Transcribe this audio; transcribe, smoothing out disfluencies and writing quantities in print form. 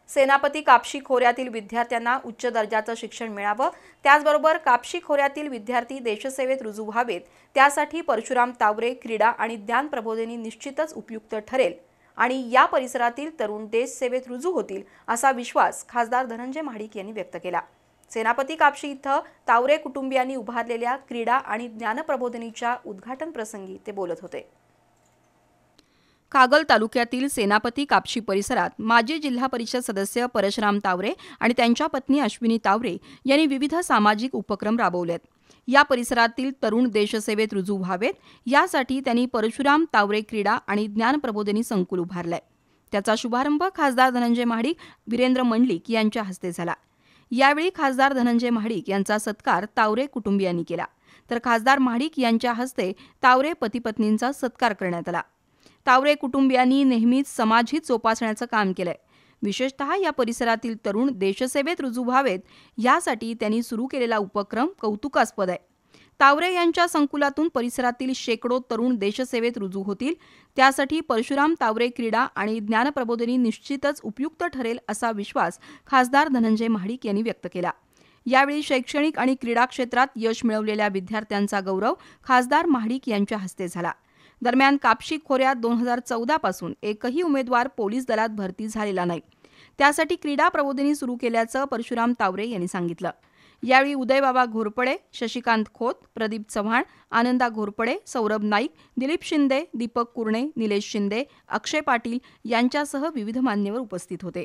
सेनापती कापशी खोऱ्यातील विद्यार्थ्यांना उच्च दर्जाचं शिक्षण मिळावं, त्याचबरोबर कापशी खोऱ्यातील विद्यार्थी देशसेवेत रुजू व्हावेत, त्यासाठी परशुराम तावरे क्रीडा आणि ज्ञान प्रबोधिनी निश्चितच उपयुक्त ठरेल आणि या परिसरातील तरुण देशसेवेत रुजू होतील असा विश्वास खासदार धनंजय महाडिक यांनी व्यक्त केला। सेनापती कापशी इथं तावरे कुटुंबियांनी उभारलेल्या क्रीडा आणि ज्ञान प्रबोधिनीच्या उद्घाटन प्रसंगी ते बोलत होते। कागल तालुक्यातील सेनापती कापशी परिसरात माजी जिल्हा परिषद सदस्य परशुराम तावरे आणि त्यांच्या पत्नी अश्विनी तावरे यांनी विविध सामाजिक उपक्रम राबवलेत। या परिसरातील तरुण देशसेवेत रुजू व्हावेत यासाठी त्यांनी परशुराम तावरे क्रीडा आणि ज्ञान प्रबोधिनी संकुल उभारलंय। त्याचा शुभारंभ खासदार धनंजय महाडिक, वीरेंद्र मंडलिक यांच्या हस्ते झाला। यावेळी खासदार धनंजय महाडिक यांचा सत्कार तावरे कुटुंबियांनी केला, तर खासदार महाडिक यांच्या हस्ते तावरे पती-पत्नींचा सत्कार करण्यात आला। तावरे कुटुंबियांनी नेहमीच समाजहित जोपासण्याचं काम केलंय। विशेषतः या परिसरातील तरुण देशसेवेत रुजू व्हावेत यासाठी त्यांनी सुरू केलेला उपक्रम कौतुकास्पद आहे। तावरे यांच्या संकुलातून परिसरातील शेकडो तरुण देशसेवेत रुजू होतील, त्यासाठी परशुराम तावरे क्रीडा आणि ज्ञान प्रबोधिनी निश्चितच उपयुक्त ठरेल असा विश्वास खासदार धनंजय महाडिक यांनी व्यक्त केला। यावेळी शैक्षणिक आणि क्रीडा क्षेत्रात यश मिळवलेल्या विद्यार्थ्यांचा गौरव खासदार महाडिक यांच्या हस्ते झाला। दरम्यान कापशी खोऱ्यात 2014 पासून एकही उमेदवार पोलीस दलात भरती झालेला नाही, त्यासाठी क्रीडा प्रबोधिनी सुरू केल्याचं परशुराम तावरे यांनी सांगितलं। यावेळी उदयबाबा घोरपडे, शशिकांत खोत, प्रदीप चव्हाण, आनंदा घोरपडे, सौरभ नाईक, दिलीप शिंदे, दीपक कुरणे, निलेश शिंदे, अक्षय पाटील यांच्यासह विविध मान्यवर उपस्थित होते।